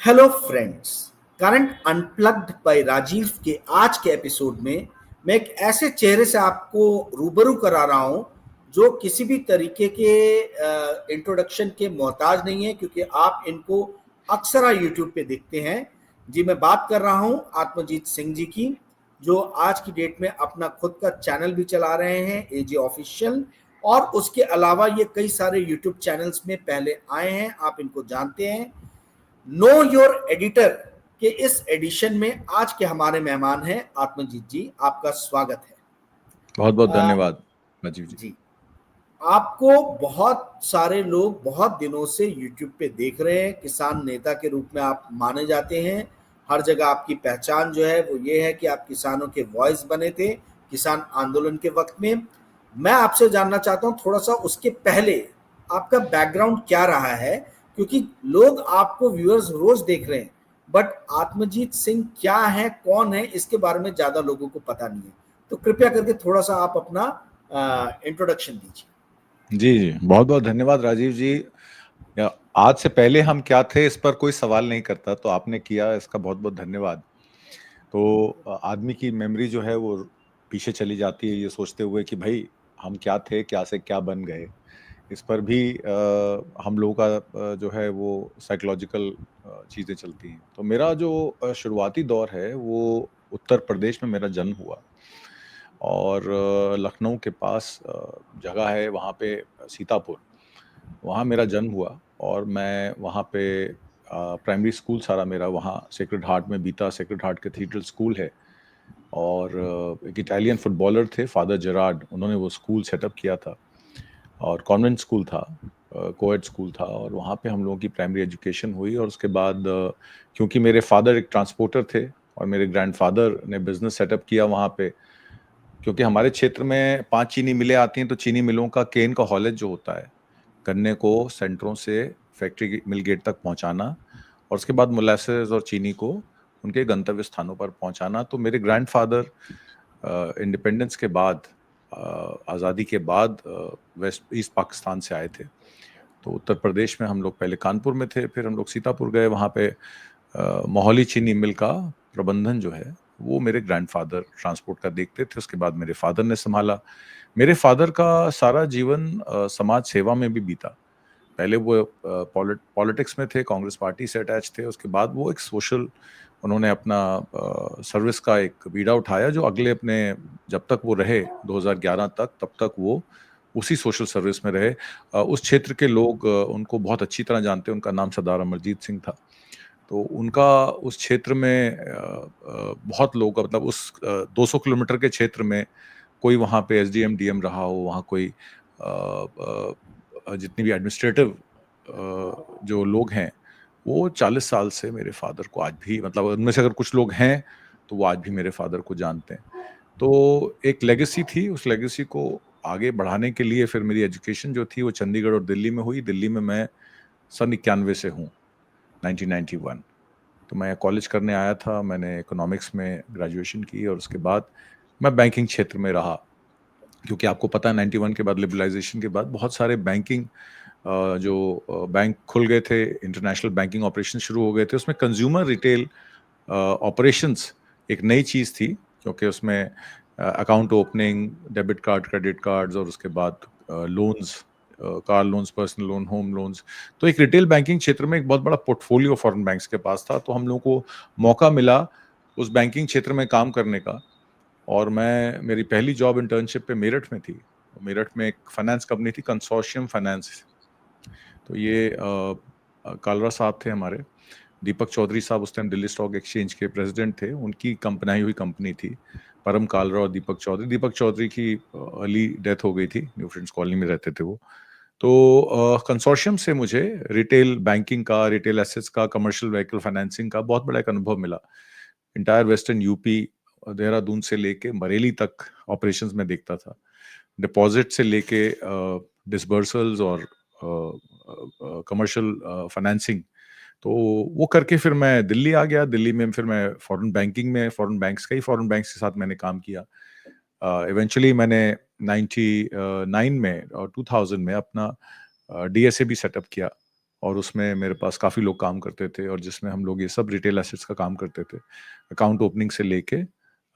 Hello friends. Current unplugged by Rajiv के आज के एपिसोड में मैं एक ऐसे चेहरे से आपको रूबरू करा रहा हूं जो किसी भी तरीके के इंट्रोडक्शन के मोहताज नहीं है, क्योंकि आप इनको अक्सर यूट्यूब पे देखते हैं। जी, मैं बात कर रहा हूं आत्मजीत सिंह जी की, जो आज की डेट में अपना खुद का चैनल भी चला रहे हैं, एजे ऑफिशियल। और उसके अलावा ये कई सारे यूट्यूब चैनल्स में पहले आए हैं, आप इनको जानते हैं। नो योर एडिटर के इस एडिशन में आज के हमारे मेहमान हैं आत्मजीत जी। आपका स्वागत है। बहुत बहुत आ, धन्यवाद राजीव जी। जी, आपको बहुत सारे लोग बहुत दिनों से यूट्यूब पे देख रहे हैं। किसान नेता के रूप में आप माने जाते हैं। हर जगह आपकी पहचान जो है वो ये है कि आप किसानों के वॉइस बने थे किसान आंदोलन के वक्त में। मैं आपसे जानना चाहता हूं थोड़ा सा उसके पहले आपका बैकग्राउंड क्या रहा है, क्योंकि लोग आपको व्यूअर्स रोज देख रहे हैं, बट आत्मजीत सिंह क्या है, कौन है, इसके बारे में ज्यादा लोगों को पता नहीं है। तो कृपया करके थोड़ा सा आप अपना इंट्रोडक्शन दीजिए। जी जी, बहुत बहुत धन्यवाद राजीव जी। आज से पहले हम क्या थे इस पर कोई सवाल नहीं करता, तो आपने किया, इसका बहुत बहुत धन्यवाद। तो आदमी की मेमोरी जो है वो पीछे चली जाती है, ये सोचते हुए कि भाई हम क्या थे, क्या से क्या बन गए। इस पर भी हम लोगों का जो है वो साइकोलॉजिकल चीज़ें चलती हैं। तो मेरा जो शुरुआती दौर है वो उत्तर प्रदेश में मेरा जन्म हुआ। और लखनऊ के पास जगह है वहाँ पे, सीतापुर, वहाँ मेरा जन्म हुआ। और मैं वहाँ पे प्राइमरी स्कूल सारा मेरा वहाँ सेक्रेड हार्ट में बीता। सेक्रेड हार्ट कैथीड्रल स्कूल है। और एक इटालियन फुटबॉलर थे फादर जेरार्ड, उन्होंने वो स्कूल सेटअप किया था। और कॉन्वेंट स्कूल था, कोएड स्कूल था, और वहाँ पे हम लोगों की प्राइमरी एजुकेशन हुई। और उसके बाद क्योंकि मेरे फादर एक ट्रांसपोर्टर थे और मेरे ग्रैंडफादर ने बिजनेस सेटअप किया वहाँ पे, क्योंकि हमारे क्षेत्र में 5 चीनी मिलें आती हैं, तो चीनी मिलों का केन का हॉलेज जो होता है, गन्ने को सेंटरों से फैक्ट्री मिल गेट तक पहुंचाना, और उसके बाद मोलासेस और चीनी को उनके गंतव्य स्थानों पर पहुंचाना। तो मेरे ग्रैंडफादर इंडिपेंडेंस के बाद, आज़ादी के बाद, वेस्ट ईस्ट पाकिस्तान से आए थे। तो उत्तर प्रदेश में हम लोग पहले कानपुर में थे, फिर हम लोग सीतापुर गए। वहाँ पे मोहाली चीनी मिल का प्रबंधन जो है वो मेरे ग्रैंडफादर ट्रांसपोर्ट का देखते थे। उसके बाद मेरे फादर ने संभाला। मेरे फादर का सारा जीवन समाज सेवा में भी बीता। पहले वो पॉलिटिक्स में थे, कांग्रेस पार्टी से अटैच थे। उसके बाद वो एक सोशल, उन्होंने अपना सर्विस का एक बीड़ा उठाया, जो अगले अपने, जब तक वो रहे 2011 तक, तब तक वो उसी सोशल सर्विस में रहे। उस क्षेत्र के लोग उनको बहुत अच्छी तरह जानते हैं। उनका नाम सरदार अमरजीत सिंह था। तो उनका उस क्षेत्र में बहुत लोग, मतलब उस 200 किलोमीटर के क्षेत्र में कोई वहाँ पे एसडीएम डीएम रहा हो, वहाँ कोई जितनी भी एडमिनिस्ट्रेटिव जो लोग हैं, वो 40 साल से मेरे फादर को आज भी, मतलब उनमें से अगर कुछ लोग हैं तो वो आज भी मेरे फादर को जानते हैं। तो एक लेगेसी थी, उस लेगेसी को आगे बढ़ाने के लिए फिर मेरी एजुकेशन जो थी वो चंडीगढ़ और दिल्ली में हुई। दिल्ली में मैं सन 91 से हूँ, 1991। तो मैं कॉलेज करने आया था, मैंने इकोनॉमिक्स में ग्रेजुएशन की, और उसके बाद मैं बैंकिंग क्षेत्र में रहा। क्योंकि आपको पता है 91 के बाद, लिबरलाइजेशन के बाद, बहुत सारे बैंकिंग जो बैंक खुल गए थे, इंटरनेशनल बैंकिंग ऑपरेशन शुरू हो गए थे। उसमें कंज्यूमर रिटेल ऑपरेशंस एक नई चीज़ थी, क्योंकि उसमें account opening, debit card, credit cards, और उसके बाद loans, car loans, personal loan, home loans. तो एक रिटेल बैंकिंग क्षेत्र में एक बहुत बड़ा पोर्टफोलियो फॉरेन बैंक्स के पास था। तो हम लोगों को मौका मिला उस बैंकिंग क्षेत्र में काम करने का। और मेरी पहली जॉब इंटर्नशिप पे मेरठ में थी। मेरठ में एक फाइनेंस कंपनी थी, कंसोर्शियम फाइनेंस। तो ये कालरा साहब थे हमारे, दीपक चौधरी साहब उस टाइम दिल्ली स्टॉक एक्सचेंज के प्रेसिडेंट थे। उनकी कंपनी हुई कंपनी थी, परम कालरा और दीपक चौधरी। दीपक चौधरी की अर्ली डेथ हो गई थी, न्यू फ्रेंड्स कॉलोनी में रहते थे वो। तो कंसोर्शियम से मुझे रिटेल बैंकिंग का, रिटेल एसेट्स का, कमर्शियल व्हीकल फाइनेंसिंग का बहुत बड़ा एक अनुभव मिला। इंटायर वेस्टर्न यूपी, देहरादून से लेके बरेली तक ऑपरेशंस में देखता था, डिपॉजिट से लेके डिसबर्सल्स और कमर्शियल फाइनेंसिंग। तो वो करके फिर मैं दिल्ली आ गया। दिल्ली में फिर मैं फॉरेन बैंकिंग में, फॉरेन बैंक्स, कई फॉरेन बैंक्स के साथ मैंने काम किया। इवेंचुअली मैंने 99 में और 2000 में अपना डीएसए भी सेटअप किया, और उसमें मेरे पास काफ़ी लोग काम करते थे, और जिसमें हम लोग ये सब रिटेल एसेट्स का काम करते थे, अकाउंट ओपनिंग से लेके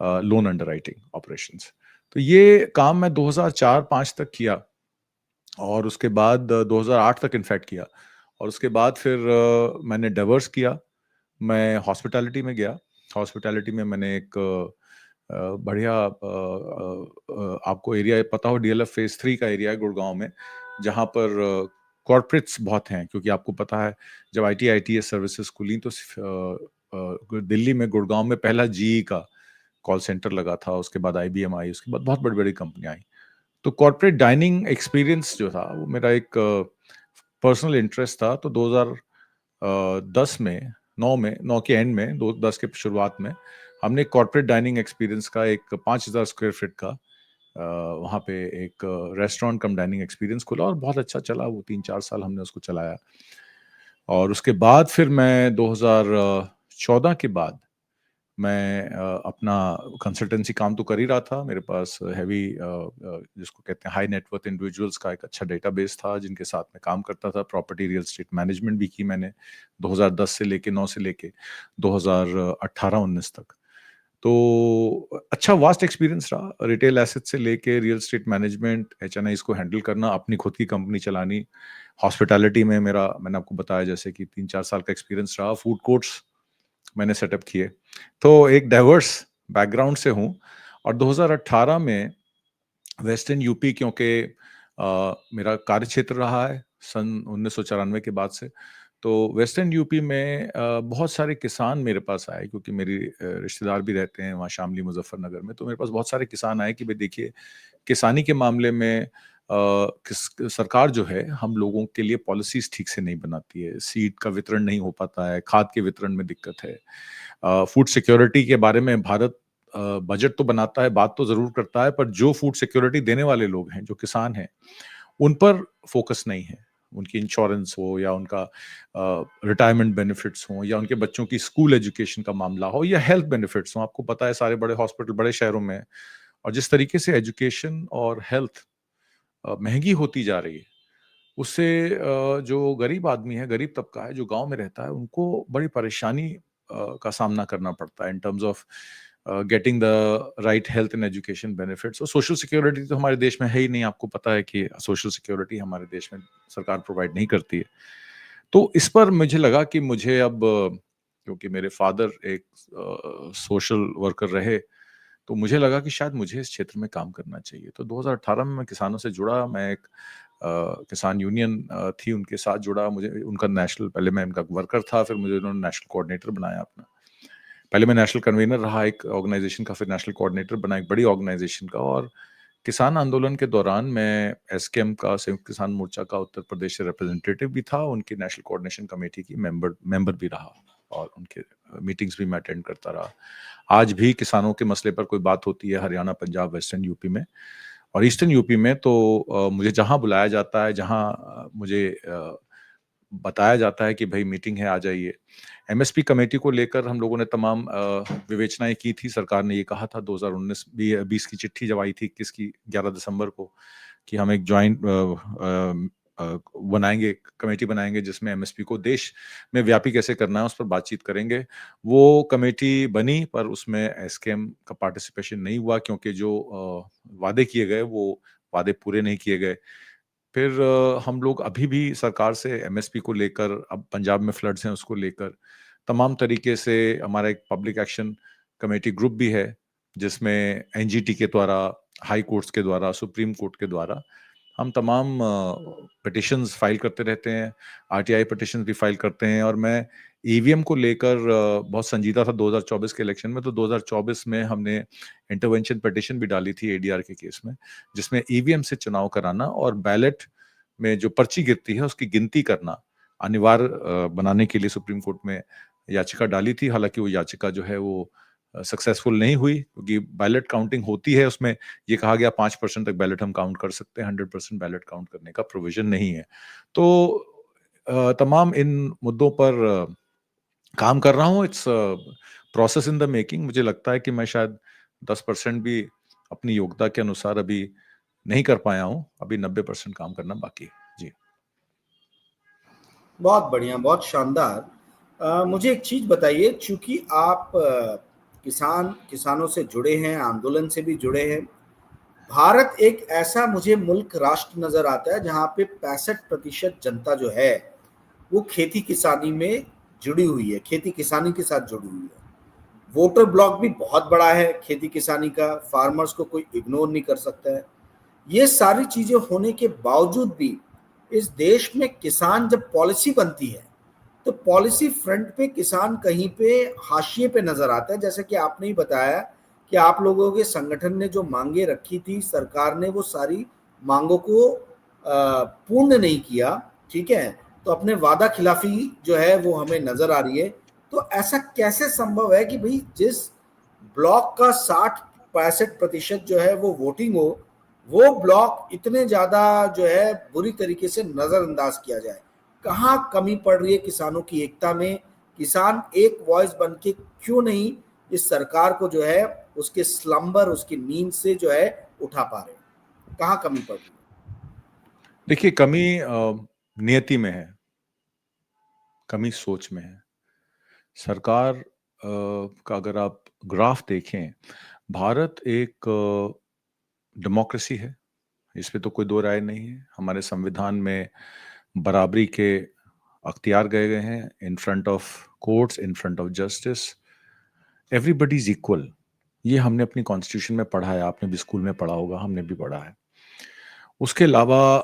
लोन अंडरराइटिंग ऑपरेशंस। तो ये काम मैं 2004-5 तक किया, और उसके बाद 2008 तक इनफैक्ट किया, और उसके बाद फिर मैंने डाइवर्स किया, मैं हॉस्पिटैलिटी में गया। हॉस्पिटैलिटी में मैंने एक बढ़िया आपको एरिया पता हो, डीएलएफ फेज 3 का एरिया है गुड़गांव में, जहाँ पर कॉर्पोरेट्स बहुत हैं, क्योंकि आपको पता है जब आईटी आईटीएस सर्विसेज खुली तो दिल्ली में गुड़गांव में पहला जीई का कॉल सेंटर लगा था, उसके बाद आईबीएम आई, उसके बाद बहुत बड़ी बड़ी कंपनियां आई। तो कॉर्पोरेट डाइनिंग एक्सपीरियंस जो था वो मेरा एक पर्सनल इंटरेस्ट था। तो 2010 में, 9 के एंड में, 2010 के शुरुआत में हमने कॉर्पोरेट डाइनिंग एक्सपीरियंस का एक 5000 स्क्वायर फीट का वहाँ पे एक रेस्टोरेंट कम डाइनिंग एक्सपीरियंस खुला, और बहुत अच्छा चला वो, 3-4 साल हमने उसको चलाया। और उसके बाद फिर मैं 2014 के बाद मैं अपना कंसल्टेंसी काम तो कर ही रहा था। मेरे पास हैवी जिसको कहते हैं हाई नेटवर्थ इंडिविजुअल्स का एक अच्छा डेटाबेस था, जिनके साथ मैं काम करता था। प्रॉपर्टी रियल एस्टेट मैनेजमेंट भी की मैंने 2010 से लेके 9 से लेके 2018-19 तक। तो अच्छा वास्ट एक्सपीरियंस रहा, रिटेल एसेट से लेके रियल एस्टेट मैनेजमेंट, एचएनआईज को हैंडल करना, अपनी खुद की कंपनी चलानी। हॉस्पिटैलिटी में मेरा, मैंने आपको बताया जैसे कि 3-4 साल का एक्सपीरियंस रहा। फूड कोर्ट्स मैंने सेटअप किए। तो एक डाइवर्स बैकग्राउंड से हूँ। और 2018 में वेस्टर्न यूपी, क्योंकि मेरा कार्य क्षेत्र रहा है सन 1994 के बाद से, तो वेस्टर्न यूपी में बहुत सारे किसान मेरे पास आए, क्योंकि मेरी रिश्तेदार भी रहते हैं वहाँ शामली मुजफ्फरनगर में। तो मेरे पास बहुत सारे किसान आए कि भाई देखिए, किसानी के मामले में सरकार जो है हम लोगों के लिए पॉलिसीज ठीक से नहीं बनाती है। सीड का वितरण नहीं हो पाता है, खाद के वितरण में दिक्कत है। फूड सिक्योरिटी के बारे में भारत बजट तो बनाता है, बात तो जरूर करता है, पर जो फूड सिक्योरिटी देने वाले लोग हैं, जो किसान हैं, उन पर फोकस नहीं है। उनकी इंश्योरेंस हो, या उनका रिटायरमेंट बेनिफिट्स हो, या उनके बच्चों की स्कूल एजुकेशन का मामला हो, या हेल्थ बेनिफिट्स हो। आपको पता है सारे बड़े हॉस्पिटल बड़े शहरों में है, और जिस तरीके से एजुकेशन और हेल्थ महंगी होती जा रही है, उससे जो गरीब आदमी है, गरीब तबका है जो गांव में रहता है, उनको बड़ी परेशानी का सामना करना पड़ता है in terms of getting the right health and education benefits. और सोशल सिक्योरिटी तो हमारे देश में है ही नहीं। आपको पता है कि सोशल सिक्योरिटी हमारे देश में सरकार प्रोवाइड नहीं करती है। तो इस पर मुझे लगा कि मुझे अब क्योंकि मेरे फादर एक सोशल वर्कर रहे, तो मुझे लगा कि शायद मुझे इस क्षेत्र में काम करना चाहिए। तो 2018 में मैं किसानों से जुड़ा। मैं एक किसान यूनियन थी, उनके साथ जुड़ा। मुझे उनका नेशनल, पहले मैं उनका वर्कर था, फिर मुझे उन्होंने नेशनल कोऑर्डिनेटर बनाया अपना। पहले मैं नेशनल कन्वीनर रहा एक ऑर्गेनाइजेशन का, फिर नेशनल कोऑर्डिनेटर बना एक बड़ी ऑर्गेनाइजेशन का। और किसान आंदोलन के दौरान मैं एसकेएम का, संयुक्त किसान मोर्चा का उत्तर प्रदेश से रिप्रेजेंटेटिव भी था, उनकी नेशनल कोऑर्डिनेशन कमेटी की मेंबर भी रहा, और उनके मीटिंग्स भी मैं अटेंड करता रहा। आज भी किसानों के मसले पर कोई बात होती है हरियाणा, पंजाब, वेस्टर्न यूपी में और ईस्टर्न यूपी में, तो मुझे जहां बुलाया जाता है, जहां मुझे बताया जाता है कि भाई मीटिंग है, आ जाइए। एमएसपी कमेटी को लेकर हम लोगों ने तमाम विवेचनाएं की थी। सरकार ने ये कहा था 2019-20 की चिट्ठी जब आई थी 21 की 11 दिसंबर को, कि हम एक ज्वाइंट बनाएंगे, कमेटी बनाएंगे, जिसमें एमएसपी को देश में व्यापी कैसे करना है उस पर बातचीत करेंगे। वो कमेटी बनी, पर उसमें एसकेएम का पार्टिसिपेशन नहीं हुआ, क्योंकि जो वादे किए गए वो वादे पूरे नहीं किए गए। फिर हम लोग अभी भी सरकार से एमएसपी को लेकर, अब पंजाब में फ्लड्स हैं उसको लेकर, तमाम तरीके से हमारा एक पब्लिक एक्शन कमेटी ग्रुप भी है, जिसमें एनजीटी के द्वारा, हाई कोर्ट्स के द्वारा, सुप्रीम कोर्ट के द्वारा हम तमाम पिटिशंस फाइल करते रहते हैं। आरटीआई पिटिशन भी फाइल करते हैं। और मैं ईवीएम को लेकर बहुत संजीदा था 2024 के इलेक्शन में। तो 2024 में हमने इंटरवेंशन पिटिशन भी डाली थी एडीआर के केस में, जिसमें ईवीएम से चुनाव कराना और बैलेट में जो पर्ची गिरती है उसकी गिनती करना अनिवार्य बनाने के लिए सुप्रीम कोर्ट में याचिका डाली थी। हालांकि वो याचिका जो है वो सक्सेसफुल नहीं हुई, क्योंकि बैलेट काउंटिंग होती है, उसमें ये कहा गया 5% तक बैलेट हम काउंट कर सकते हैं, 100% बैलेट काउंट करने का प्रोविजन नहीं है। तो तमाम इन मुद्दों पर काम कर रहा हूँ। It's process in the making. मुझे लगता है कि मैं शायद 10% भी अपनी योग्यता के अनुसार अभी नहीं कर पाया हूँ। अभी 90% काम करना बाकी है। जी। बहुत बढ़िया, बहुत शानदार। मुझे एक चीज बताइए, चूंकि आप किसानों से जुड़े हैं, आंदोलन से भी जुड़े हैं। भारत एक ऐसा मुझे मुल्क राष्ट्र नजर आता है जहां पे 65% जनता जो है वो खेती किसानी में जुड़ी हुई है, खेती किसानी के साथ जुड़ी हुई है। वोटर ब्लॉक भी बहुत बड़ा है खेती किसानी का, फार्मर्स को कोई इग्नोर नहीं कर सकता है। ये सारी चीजें होने के बावजूद भी इस देश में किसान जब पॉलिसी बनती है तो पॉलिसी फ्रंट पे किसान कहीं पे हाशिए पे नजर आता है। जैसे कि आपने ही बताया कि आप लोगों के संगठन ने जो मांगे रखी थी, सरकार ने वो सारी मांगों को पूर्ण नहीं किया। ठीक है, तो अपने वादा खिलाफी जो है वो हमें नजर आ रही है। तो ऐसा कैसे संभव है कि भाई जिस ब्लॉक का 60-65% जो है वो वोटिंग हो, वो ब्लॉक इतने ज्यादा जो है बुरी तरीके से नजरअंदाज किया जाए? कहाँ कमी पड़ रही है किसानों की एकता में? किसान एक वॉइस बन के क्यों नहीं इस सरकार को जो है उसके स्लम्बर, उसकी नींद से जो है उठा पा रहे? कहाँ कमी पड़ रही है? देखिए, कमी नियति में है, कमी सोच में है। सरकार का अगर आप ग्राफ देखें, भारत एक डेमोक्रेसी है, इस पे तो कोई दो राय नहीं है। हमारे संविधान में बराबरी के अख्तियार गए गए हैं, in front of courts, in front of justice, everybody is equal. ये हमने अपनी कॉन्स्टिट्यूशन में पढ़ा है, आपने भी स्कूल में पढ़ा होगा, हमने भी पढ़ा है। उसके अलावा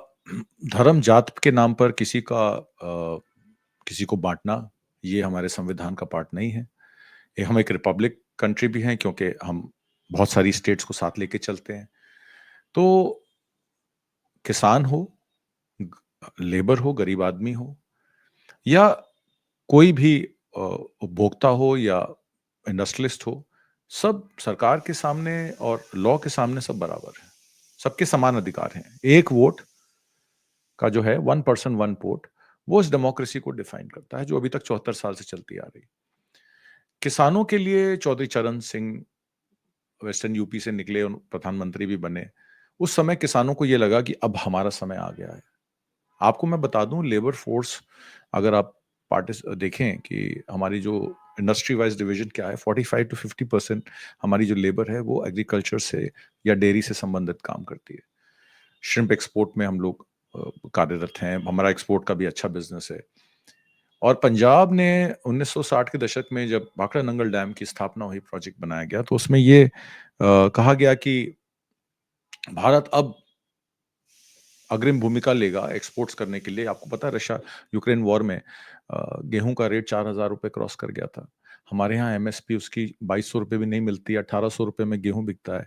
धर्म जात के नाम पर किसी को बांटना, ये हमारे संविधान का पार्ट नहीं है। ये हम एक रिपब्लिक कंट्री भी हैं क्योंकि हम बहुत सारी स्टेट्स को साथ लेके चलते हैं। तो किसान हो, लेबर हो, गरीब आदमी हो, या कोई भी उपभोक्ता हो या इंडस्ट्रियलिस्ट हो, सब सरकार के सामने और लॉ के सामने सब बराबर है, सबके समान अधिकार हैं। एक वोट का जो है, 1 पर्सन 1 वोट, वो इस डेमोक्रेसी को डिफाइन करता है, जो अभी तक 74 साल से चलती आ रही। किसानों के लिए चौधरी चरण सिंह वेस्टर्न यूपी से निकले और प्रधानमंत्री भी बने। उस समय किसानों को यह लगा कि अब हमारा समय आ गया है। आपको मैं बता दूं, लेबर फोर्स, अगर आप पार्टिस देखें कि हमारी जो इंडस्ट्री वाइज डिवीजन क्या है, 45 to 50% हमारी जो लेबर है वो एग्रीकल्चर से या डेयरी से संबंधित काम करती है। श्रिम्प एक्सपोर्ट में हम लोग कार्यरत हैं, हमारा एक्सपोर्ट का भी अच्छा बिजनेस है। और पंजाब ने 1960 के दशक में जब भाखड़ा नंगल डैम की स्थापना हुई, प्रोजेक्ट बनाया गया, तो उसमें ये कहा गया कि भारत अब अग्रिम भूमिका लेगा एक्सपोर्ट्स करने के लिए। आपको पता है, रशिया यूक्रेन वॉर में गेहूं का रेट 4,000 रुपए क्रॉस कर गया था। हमारे यहाँ एमएसपी उसकी 2,200 रुपए भी नहीं मिलती, 1,800 रुपए में गेहूं बिकता है।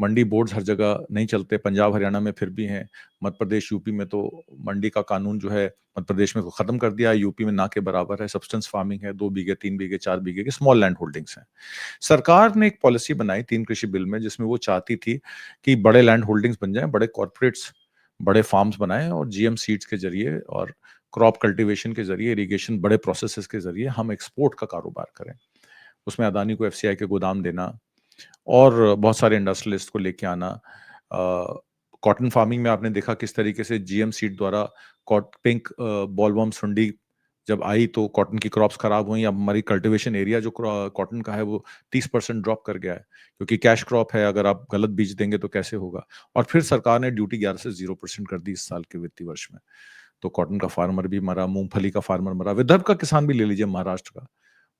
मंडी बोर्ड्स हर जगह नहीं चलते, पंजाब हरियाणा में फिर भी हैं, मध्य प्रदेश यूपी में तो मंडी का कानून जो है मध्य प्रदेश में तो खत्म कर दिया है, यूपी में ना के बराबर है। सब्सटेंस फार्मिंग है, 2 बीघे 3 बीघे 4 बीघे के स्मॉल लैंड होल्डिंग्स हैं। सरकार ने एक पॉलिसी बनाई 3 कृषि बिल में, जिसमें वो चाहती थी कि बड़े लैंड होल्डिंग्स बन जाएं, बड़े कॉर्पोरेट्स बड़े फार्म्स बनाएं, और जीएम सीड्स के जरिए और क्रॉप कल्टीवेशन के जरिए, इरिगेशन, बड़े प्रोसेसेस के जरिए हम एक्सपोर्ट का कारोबार करें। उसमें अदानी को एफसीआई के गोदाम देना और बहुत सारे इंडस्ट्रियलिस्ट को लेके आना। कॉटन फार्मिंग में आपने देखा किस तरीके से जीएम सीड द्वारा कॉट पिंक बॉलवर्म सुंडी जब आई तो कॉटन की क्रॉप्स खराब हुई। अब हमारी कल्टीवेशन एरिया जो कॉटन का है वो 30% ड्रॉप कर गया है, क्योंकि कैश क्रॉप है, अगर आप गलत बीज देंगे तो कैसे होगा। और फिर सरकार ने ड्यूटी 11 से 0% कर दी इस साल के वित्तीय वर्ष में। तो कॉटन का फार्मर भी मरा, मूंगफली का फार्मर मरा, विदर्भ का किसान भी ले लीजिए, महाराष्ट्र का,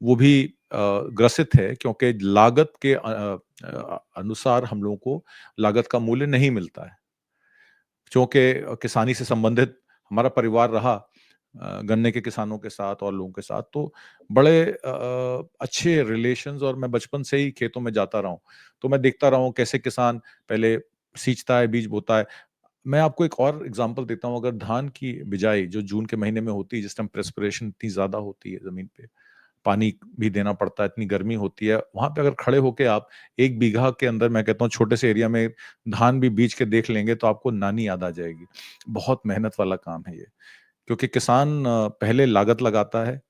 वो भी ग्रसित है, क्योंकि लागत के अनुसार हम लोगों को लागत का मूल्य नहीं मिलता है। क्योंकि किसानी से संबंधित हमारा परिवार रहा, गन्ने के किसानों के साथ और लोगों के साथ, तो बड़े अच्छे रिलेशंस, और मैं बचपन से ही खेतों में जाता रहा हूँ, तो मैं देखता रहा हूँ कैसे किसान पहले सींचता है, बीज बोता है। मैं आपको एक और एग्जांपल देता हूँ, अगर धान की बिजाई जो जून के महीने में होती है, जिस टाइम प्रेस्पिरेशन इतनी ज्यादा होती है, जमीन पे पानी भी देना पड़ता है, इतनी गर्मी होती है, वहां पे अगर खड़े होके आप 1 बीघा के अंदर, मैं कहता हूँ छोटे से एरिया में, धान भी बीज के देख लेंगे तो आपको नानी याद आ जाएगी। बहुत मेहनत वाला काम है ये, क्योंकि किसान पहले लागत लगाता है,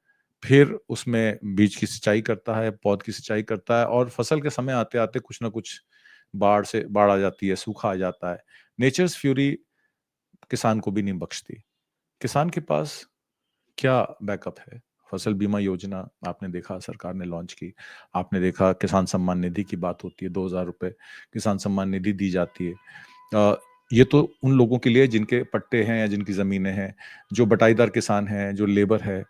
फिर उसमें बीज की सिंचाई करता है, पौध की सिंचाई करता है, और फसल के समय आते आते कुछ ना कुछ बाढ़ आ जाती है, सूखा आ जाता है। नेचर्स फ्यूरी किसान को भी नहीं बख्शती। किसान के पास क्या बैकअप है? फसल बीमा योजना आपने देखा सरकार ने लॉन्च की, आपने देखा किसान सम्मान निधि की बात होती है, 2,000 रुपए किसान सम्मान निधि दी जाती है। ये तो उन लोगों के लिए जिनके पट्टे हैं या जिनकी ज़मीनें हैं, जो बटाईदार किसान हैं, जो लेबर है,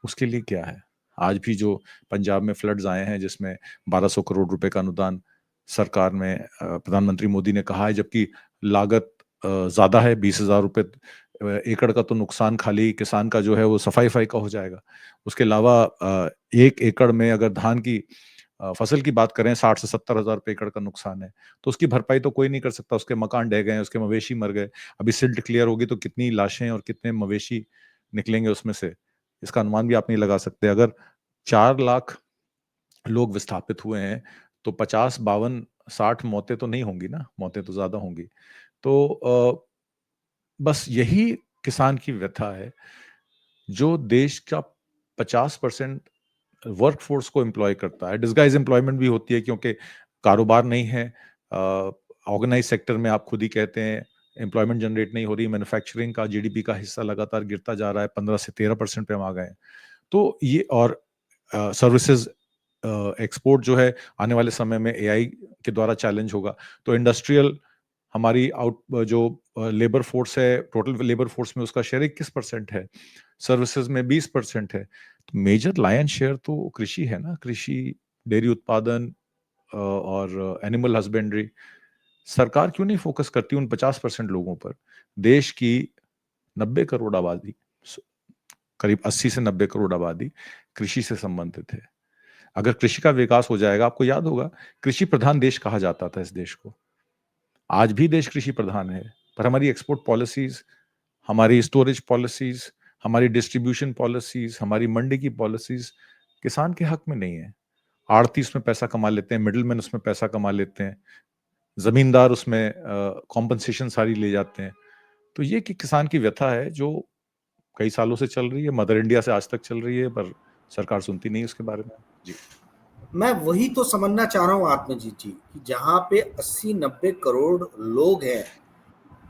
उसके लिए क्या है? आज भी जो पंजाब में फ्लड्स आए हैं जिसमें 1200 करोड़ रुपए का अनुदान सरकार में प्रधानमंत्री मोदी ने कहा है, जबकि लागत ज़्यादा है, 20,000 रुपए एकड़ का तो नुकसान खाली किसान का जो है वो सफाई-वफाई का हो जाएगा। उसके अलावा 1 एकड़ में अगर धान की फसल की बात करें 60 से 70,000 रुपए एकड़ का नुकसान है, तो उसकी भरपाई तो कोई नहीं कर सकता, उसके मकान ढह गए हैं, उसके मवेशी मर गए। अभी सिल्ट क्लियर होगी तो कितनी लाशें और कितने मवेशी निकलेंगे उसमें से, इसका अनुमान भी आप नहीं लगा सकते। अगर 4 लाख लोग विस्थापित हुए हैं, तो 50, 52, 60 मौतें तो नहीं होंगी ना, मौतें तो ज़्यादा होंगी। तो बस यही किसान की व्यथा है, जो देश का 50% वर्कफोर्स को एम्प्लॉय करता है। डिस्गाइज एम्प्लॉयमेंट भी होती है क्योंकि कारोबार नहीं है। ऑर्गेनाइज सेक्टर में आप खुद ही कहते हैं एम्प्लॉयमेंट जनरेट नहीं हो रही, मैन्युफैक्चरिंग का जीडीपी का हिस्सा लगातार गिरता जा रहा है, 15 से 13% पे हम आ गए हैं। तो ये और सर्विसेज एक्सपोर्ट जो है आने वाले समय में एआई के द्वारा चैलेंज होगा। तो इंडस्ट्रियल हमारी जो लेबर फोर्स है, टोटल लेबर फोर्स में उसका शेयर 21% है, सर्विसेज में 20% है। तो मेजर लायन शेयर तो कृषि है ना, कृषि, डेयरी उत्पादन और एनिमल हस्बेंड्री। सरकार क्यों नहीं फोकस करती उन 50% लोगों पर? देश की 90 करोड़ आबादी, करीब 80 से 90 करोड़ आबादी कृषि से संबंधित है। अगर कृषि का विकास हो जाएगा, आपको याद होगा कृषि प्रधान देश कहा जाता था इस देश को। आज भी देश कृषि प्रधान है, पर हमारी एक्सपोर्ट पॉलिसीज, हमारी स्टोरेज पॉलिसीज, हमारी डिस्ट्रीब्यूशन पॉलिसीज, हमारी मंडी की पॉलिसीज किसान के हक में नहीं है। आड़ती उसमें पैसा कमा लेते हैं, मिडिलमैन उसमें पैसा कमा लेते हैं, जमींदार उसमें कॉम्पनसेशन सारी ले जाते हैं। तो ये कि किसान की व्यथा है जो कई सालों से चल रही है, मदर इंडिया से आज तक चल रही है, पर सरकार सुनती नहीं उसके बारे में। जी। मैं वही तो समझना चाह रहा हूँ आत्मजीत जी कि जहाँ पे 80-90 करोड़ लोग हैं,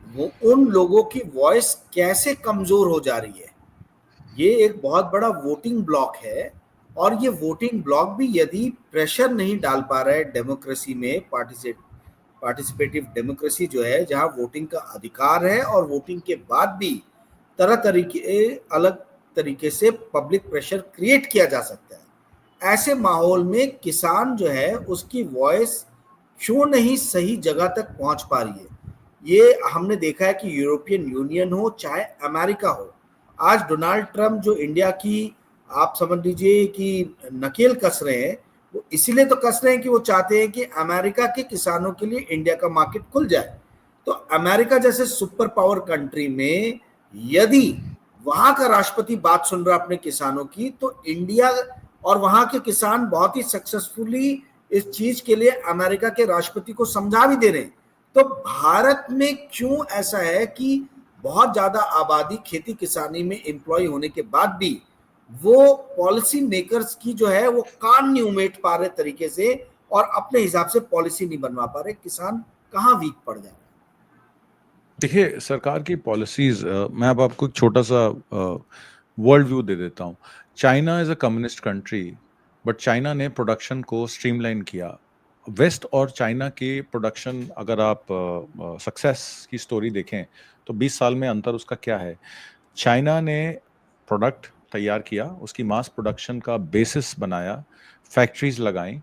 वो उन लोगों की वॉइस कैसे कमजोर हो जा रही है। ये एक बहुत बड़ा वोटिंग ब्लॉक है, और ये वोटिंग ब्लॉक भी यदि प्रेशर नहीं डाल पा रहा है डेमोक्रेसी में, पार्टिसिपेटिव डेमोक्रेसी जो है, जहां वोटिंग का अधिकार है और वोटिंग के बाद भी तरह तरीके अलग तरीके से पब्लिक प्रेशर क्रिएट किया जा सकता है, ऐसे माहौल में किसान जो है उसकी वॉइस क्यों नहीं सही जगह तक पहुंच पा रही है। ये हमने देखा है कि यूरोपियन यूनियन हो चाहे अमेरिका हो, आज डोनाल्ड ट्रंप जो इंडिया की, आप समझ लीजिए कि नकेल कस रहे हैं, वो इसीलिए तो कस रहे हैं कि वो चाहते हैं कि अमेरिका के किसानों के लिए इंडिया का मार्केट खुल जाए। तो अमेरिका जैसे सुपर पावर कंट्री में यदि वहां का राष्ट्रपति बात सुन रहा अपने किसानों की, तो इंडिया और वहां के किसान बहुत ही सक्सेसफुली इस चीज के लिए अमेरिका के राष्ट्रपति को समझा भी दे रहे हैं। तो भारत में क्यों ऐसा है कि बहुत ज्यादा आबादी खेती किसानी में एम्प्लॉय होने के बाद भी वो पॉलिसी मेकर्स की जो है वो कान नहीं उमेट पा रहे तरीके से, और अपने हिसाब से पॉलिसी नहीं बनवा पा रहे, किसान कहाँ वीक पड़ जा रहे हैं। देखिए सरकार की पॉलिसीज, मैं अब आपको एक छोटा सा वर्ल्ड व्यू दे देता हूँ। China is a communist country, but China ने प्रोडक्शन को स्ट्रीमलाइन किया। वेस्ट और चाइना की प्रोडक्शन, अगर आप सक्सेस की स्टोरी देखें तो 20 साल में अंतर उसका क्या है। चाइना ने प्रोडक्ट तैयार किया, उसकी मास प्रोडक्शन का बेसिस बनाया, फैक्ट्रीज लगाई,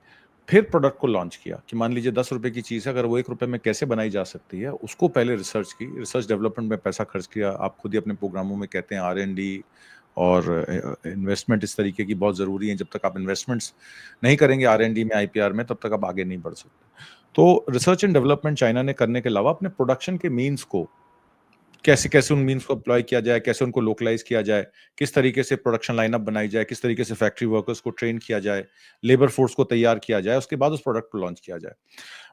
फिर प्रोडक्ट को लॉन्च किया कि मान लीजिए 10 रुपए की चीज़ है, अगर वो 1 रुपए में कैसे बनाई जा सकती है, उसको पहले रिसर्च की, रिसर्च डेवलपमेंट में पैसा खर्च किया। आप खुद ही अपने प्रोग्रामों में कहते हैं R&D और इन्वेस्टमेंट इस तरीके की बहुत ज़रूरी है। जब तक आप इन्वेस्टमेंट्स नहीं करेंगे R&D में, IPR में, तब तक आप आगे नहीं बढ़ सकते। तो रिसर्च एंड डेवलपमेंट चाइना ने करने के अलावा अपने प्रोडक्शन के मीन्स को कैसे कैसे उन मीन्स को अप्लाई किया जाए, कैसे उनको लोकलाइज किया जाए, किस तरीके से प्रोडक्शन लाइनअप बनाई जाए, किस तरीके से फैक्ट्री वर्कर्स को ट्रेन किया जाए, लेबर फोर्स को तैयार किया जाए, उसके बाद उस प्रोडक्ट को लॉन्च किया जाए।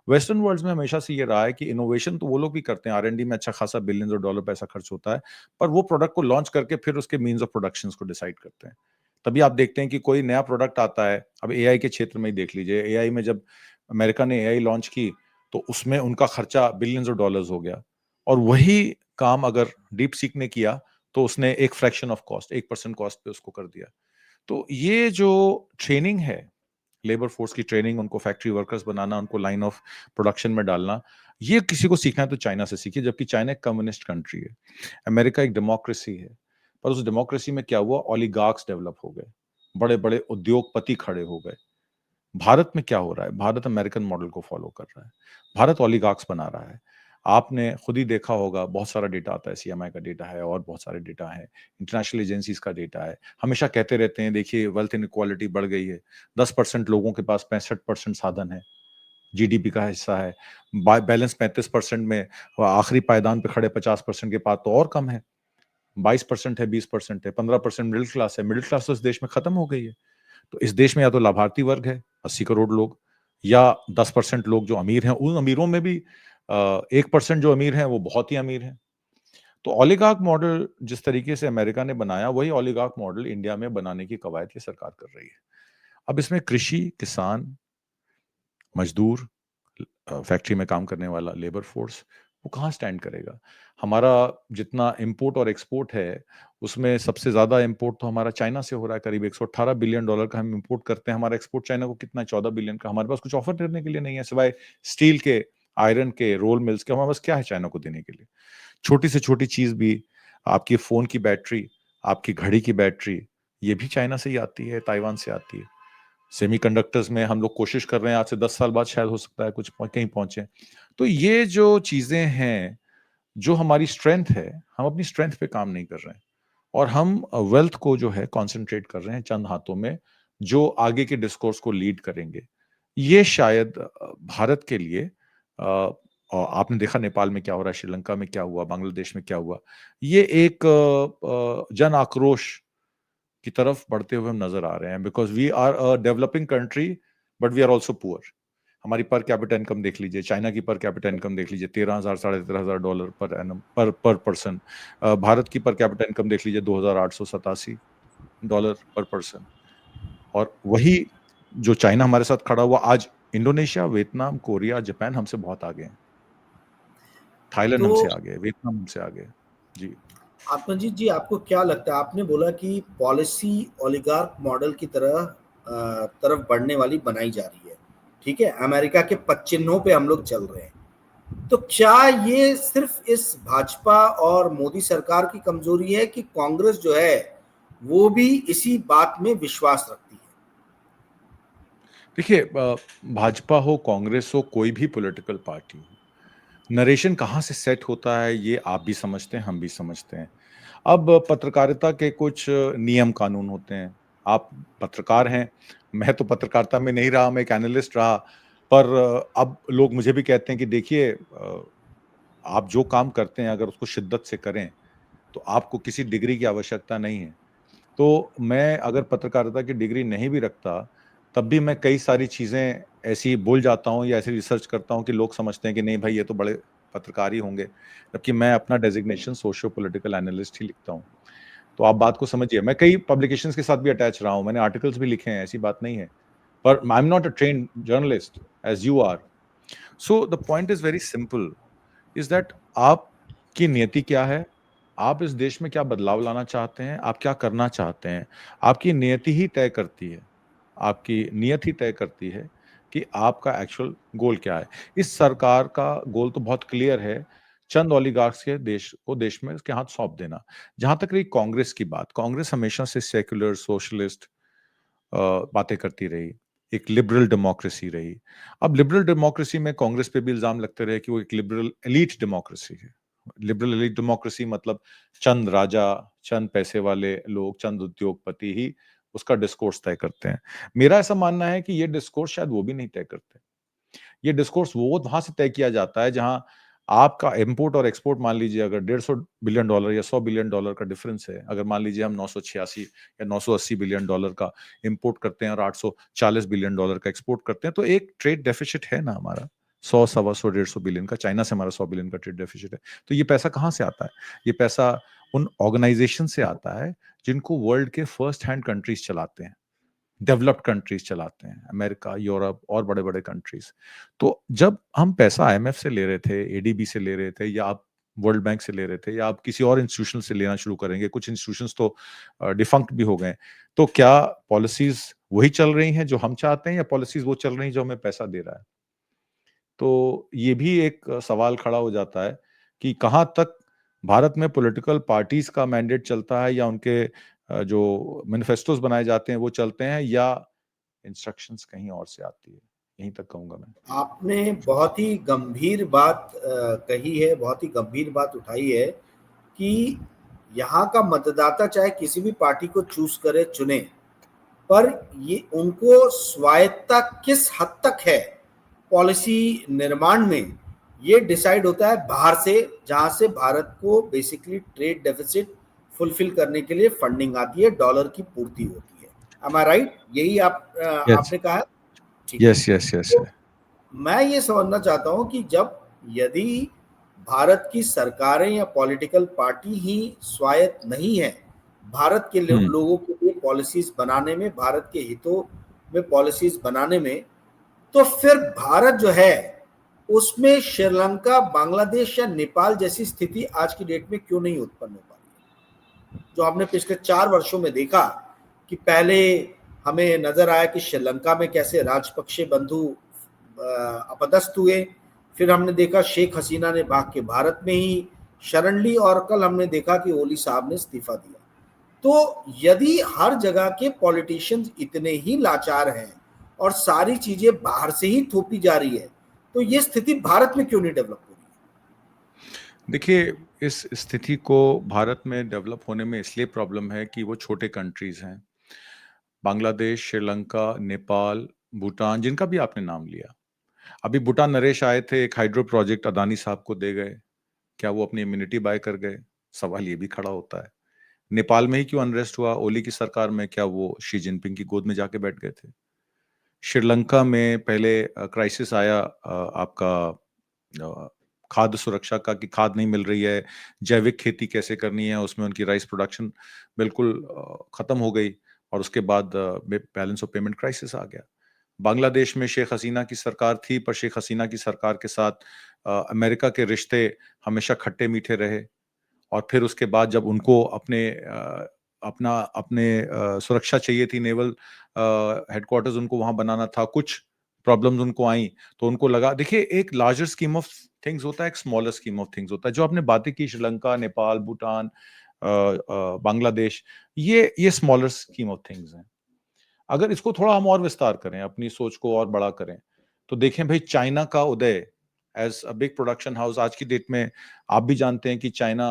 वेस्टर्न वर्ल्ड में हमेशा से ये रहा है कि इनोवेशन तो वो लोग भी करते हैं, R&D में अच्छा खासा बिलियंस ऑफ डॉलर पैसा खर्च होता है, पर वो प्रोडक्ट को लॉन्च करके फिर उसके मीन्स ऑफ प्रोडक्शन को डिसाइड करते हैं। तभी आप देखते हैं कि कोई नया प्रोडक्ट आता है, अब एआई के क्षेत्र में ही देख लीजिए, एआई में जब अमेरिका ने एआई लॉन्च की तो उसमें उनका खर्चा बिलियंस ऑफ डॉलर्स हो गया, और वही काम अगर डीप सीक ने किया तो उसने एक फ्रैक्शन ऑफ कॉस्ट, 1% कॉस्ट पे उसको कर दिया। तो ये जो ट्रेनिंग है, लेबर फोर्स की ट्रेनिंग, उनको फैक्ट्री वर्कर्स बनाना, उनको लाइन ऑफ प्रोडक्शन में डालना, ये किसी को सीखना है तो चाइना से सीखिए, जबकि चाइना एक कम्युनिस्ट कंट्री है, अमेरिका एक डेमोक्रेसी है। पर उस डेमोक्रेसी में क्या हुआ, ओलिगार्क्स डेवलप हो गए, बड़े बड़े उद्योगपति खड़े हो गए। भारत में क्या हो रहा है, भारत अमेरिकन मॉडल को फॉलो कर रहा है, भारत ओलिगार्क्स बना रहा है। आपने खुद ही देखा होगा, बहुत सारा डेटा आता है, सीएमआई का डेटा है और बहुत सारे डेटा है, इंटरनेशनल एजेंसीज का डेटा है, हमेशा कहते रहते हैं देखिए वेल्थ इनइक्वालिटी बढ़ गई है, 10% लोगों के पास 65% साधन है, जीडीपी का हिस्सा है, बैलेंस 35% में, आखिरी पायदान पे खड़े 50% के पास तो और कम है, 22% है, 20% है, 15% मिडिल क्लास है। मिडिल क्लास तो इस देश में खत्म हो गई है। तो इस देश में या तो लाभार्थी वर्ग है 80 करोड़ लोग, या 10% लोग जो अमीर हैं, उन अमीरों में भी 1% जो अमीर हैं वो बहुत ही अमीर हैं। तो ओलिगार्क मॉडल जिस तरीके से अमेरिका ने बनाया, वही ओलिगार्क मॉडल इंडिया में बनाने की कवायद ये सरकार कर रही है। अब इसमें कृषि, किसान, मजदूर, फैक्ट्री में काम करने वाला लेबर फोर्स, वो कहाँ स्टैंड करेगा? हमारा जितना इंपोर्ट और एक्सपोर्ट है, उसमें सबसे ज्यादा इंपोर्ट तो हमारा चाइना से हो रहा है, करीब $118 बिलियन का हम इंपोर्ट करते हैं। हमारा एक्सपोर्ट चाइना को कितना है, 14 बिलियन का। हमारे पास कुछ ऑफर करने के लिए नहीं है, सिवाय स्टील के, आयरन के, रोल मिल्स के। हमारे पास क्या है चाइना को देने के लिए? छोटी से छोटी चीज भी, आपकी फोन की बैटरी, आपकी घड़ी की बैटरी, ये भी चाइना से ही आती है, ताइवान से आती है। सेमीकंडक्टर्स में हम लोग कोशिश कर रहे हैं, आज से 10 साल बाद शायद हो सकता है कुछ कहीं पहुंचे। तो ये जो चीजें हैं, जो हमारी स्ट्रेंथ है, हम अपनी स्ट्रेंथ पे काम नहीं कर रहे हैं, और हम वेल्थ को जो है कंसंट्रेट कर रहे हैं चंद हाथों में, जो आगे के डिस्कोर्स को लीड करेंगे। ये शायद भारत के लिए, और आपने देखा नेपाल में क्या हो रहा है, श्रीलंका में क्या हुआ, बांग्लादेश में क्या हुआ, ये एक जन आक्रोश की तरफ बढ़ते हुए हम नजर आ रहे हैं। Because we are a developing country, but we are also poor. हमारी पर कैपिटा इनकम देख लीजिए, चाइना की पर कैपिटा इनकम देख लीजिए, 13,000 $13,500 पर एनम, पर पर्सन। भारत की पर कैपिटा इनकम देख लीजिए, $2,887 पर पर्सन। और वही जो चाइना हमारे साथ खड़ा हुआ, आज इंडोनेशिया, वियतनाम, कोरिया, जापान हमसे बहुत आगे हैं, थाईलैंड तो हमसे आगे, वियतनाम हमसे आगे। जी आत्मजीत जी, आपको क्या लगता है, आपने बोला कि पॉलिसी ओलिगार्क मॉडल की तरफ बढ़ने वाली बनाई जा रही है, ठीक है, अमेरिका के पदचिन्हों पे हम लोग चल रहे हैं, तो क्या ये सिर्फ इस भाजपा और मोदी सरकार की कमजोरी है कि कांग्रेस जो है वो भी इसी बात में विश्वास रखती है? देखिए, भाजपा हो, कांग्रेस हो, कोई भी पॉलिटिकल पार्टी हो, नरेशन कहाँ से सेट होता है ये आप भी समझते हैं, हम भी समझते हैं। अब पत्रकारिता के कुछ नियम कानून होते हैं। आप पत्रकार हैं, मैं तो पत्रकारिता में नहीं रहा, मैं एक एनालिस्ट रहा। पर अब लोग मुझे भी कहते हैं कि देखिए, आप जो काम करते हैं अगर उसको शिद्दत से करें तो आपको किसी डिग्री की आवश्यकता नहीं है। तो मैं अगर पत्रकारिता की डिग्री नहीं भी रखता, तब भी मैं कई सारी चीज़ें ऐसी भूल जाता हूँ या ऐसी रिसर्च करता हूँ कि लोग समझते हैं कि नहीं भाई, ये तो बड़े पत्रकार ही होंगे, जबकि मैं अपना डेजिग्नेशन सोशियो पॉलिटिकल एनालिस्ट ही लिखता हूँ। तो आप बात को समझिए, मैं कई पब्लिकेशंस के साथ भी अटैच रहा हूँ, मैंने आर्टिकल्स भी लिखे हैं, ऐसी बात नहीं है। पर I am not a trained journalist as you are. So the point is very simple, is that आपकी नियति क्या है, आप इस देश में क्या बदलाव लाना चाहते हैं, आप क्या करना चाहते हैं। आपकी नियति ही तय करती है, आपकी नियत ही तय करती है कि आपका एक्चुअल गोल क्या है। इस सरकार का गोल तो बहुत क्लियर है, चंद ओलिगार्क्स के देश को, देश में उसके हाथ सौंप देना। जहां तक रही कांग्रेस की बात, कांग्रेस हमेशा से सेक्युलर सोशलिस्ट बातें करती रही, एक लिबरल डेमोक्रेसी रही। अब लिबरल डेमोक्रेसी में कांग्रेस पे भी इल्जाम लगते रहे कि वो एक लिबरल एलीट डेमोक्रेसी है। लिबरल एलीट डेमोक्रेसी मतलब चंद राजा, चंद पैसे वाले लोग, चंद उद्योगपति ही उसका डिस्कोर्स तय करते हैं। मेरा ऐसा मानना है कि ये डिस्कोर्स शायद वो भी नहीं तय करते। ये डिस्कोर्स वो वहां से तय किया जाता है जहां आपका इंपोर्ट और एक्सपोर्ट, मान लीजिए अगर $150 बिलियन या $100 बिलियन का डिफरेंस है, अगर मान लीजिए हम 986 या $980 बिलियन का इंपोर्ट करते हैं और $840 बिलियन का एक्सपोर्ट करते हैं, तो एक ट्रेड डेफिसिट है ना हमारा, 100, 125, 150 बिलियन का। चाइना से हमारा 100 बिलियन का ट्रेड डेफिसिट है। तो ये पैसा कहाँ से आता है? ये पैसा उन ऑर्गेनाइजेशन से आता है जिनको वर्ल्ड के फर्स्ट हैंड कंट्रीज चलाते हैं, डेवलप्ड कंट्रीज चलाते हैं, अमेरिका, यूरोप और बड़े बड़े कंट्रीज। तो जब हम पैसा आईएमएफ से ले रहे थे, एडीबी से ले रहे थे, या आप वर्ल्ड बैंक से ले रहे थे, या आप किसी और इंस्टीट्यूशन से लेना शुरू करेंगे? कुछ इंस्टीट्यूशंस तो डिफंक्ट भी हो गए। तो क्या पॉलिसीज वही चल रही हैं जो हम चाहते हैं, या पॉलिसीज वो चल रही हैं जो हमें पैसा दे रहा है? तो ये भी एक सवाल खड़ा हो जाता है कि कहाँ तक भारत में पॉलिटिकल पार्टीज का मैंडेट चलता है, या उनके जो मैनिफेस्टोस बनाए जाते हैं वो चलते हैं, या इंस्ट्रक्शंस कहीं और से आती है। यहीं तक कहूंगा मैं। आपने बहुत ही गंभीर बात कही है, बहुत ही गंभीर बात उठाई है कि यहाँ का मतदाता चाहे किसी भी पार्टी को चूज करे, चुने, पर ये उनको स्वायत्तता किस हद तक है पॉलिसी निर्माण में, ये डिसाइड होता है बाहर से, जहां से भारत को बेसिकली ट्रेड डेफिसिट फुलफिल करने के लिए फंडिंग आती है, डॉलर की पूर्ति होती है। एम आई राइट? यही यस, आपने कहा? ठीक है। Yes, yes, yes. तो मैं ये समझना चाहता हूं कि जब यदि भारत की सरकारें या पॉलिटिकल पार्टी ही स्वायत्त नहीं है भारत के लोगों के लिए पॉलिसीज बनाने में, भारत के हितों में पॉलिसीज बनाने में, तो फिर भारत जो है उसमें श्रीलंका, बांग्लादेश या नेपाल जैसी स्थिति आज की डेट में क्यों नहीं उत्पन्न हो पा रही है? जो हमने पिछले 4 वर्षों में देखा कि पहले हमें नजर आया कि श्रीलंका में कैसे राजपक्षे बंधु अपदस्थ हुए, फिर हमने देखा शेख हसीना ने भाग के भारत में ही शरण ली, और कल हमने देखा कि ओली साहब ने इस्तीफा दिया। तो यदि हर जगह के पॉलिटिशियंस इतने ही लाचार हैं और सारी चीजें बाहर से ही थोपी जा रही है, तो ये स्थिति भारत में क्यों नहीं डेवलप हो रही है? देखिए, इस स्थिति को भारत में डेवलप होने में इसलिए प्रॉब्लम है कि वो छोटे कंट्रीज हैं। बांग्लादेश, श्रीलंका, नेपाल, भूटान, जिनका भी आपने नाम लिया। अभी भूटान नरेश आए थे, एक हाइड्रो प्रोजेक्ट अदानी साहब को दे गए। क्या वो अपनी इम्यूनिटी बाय कर गए? सवाल ये भी खड़ा होता है। नेपाल में ही क्यों अनरेस्ट हुआ? ओली की सरकार में क्या वो शी जिनपिंग की गोद में जाके बैठ गए थे? श्रीलंका में पहले क्राइसिस आया आपका खाद्य सुरक्षा का, कि खाद नहीं मिल रही है, जैविक खेती कैसे करनी है, उसमें उनकी राइस प्रोडक्शन बिल्कुल खत्म हो गई, और उसके बाद बैलेंस ऑफ पेमेंट क्राइसिस आ गया। बांग्लादेश में शेख हसीना की सरकार थी, पर शेख हसीना की सरकार के साथ अमेरिका के रिश्ते हमेशा खट्टे मीठे रहे, और फिर उसके बाद जब उनको अपने सुरक्षा चाहिए थी, नेवल हेडक्वार्टर्स उनको वहां बनाना था, कुछ प्रॉब्लम्स उनको आई, तो उनको लगा, देखिए एक लार्जर स्कीम ऑफ थिंग्स होता है, एक स्मॉलर स्कीम ऑफ थिंग्स होता है। जो आपने बातें की श्रीलंका, नेपाल, भूटान, बांग्लादेश, ये स्मॉलर स्कीम ऑफ थिंग्स हैं। अगर इसको थोड़ा हम और विस्तार करें, अपनी सोच को और बड़ा करें, तो देखें भाई, चाइना का उदय as a big production house आज की डेट में, आप भी जानते हैं कि चाइना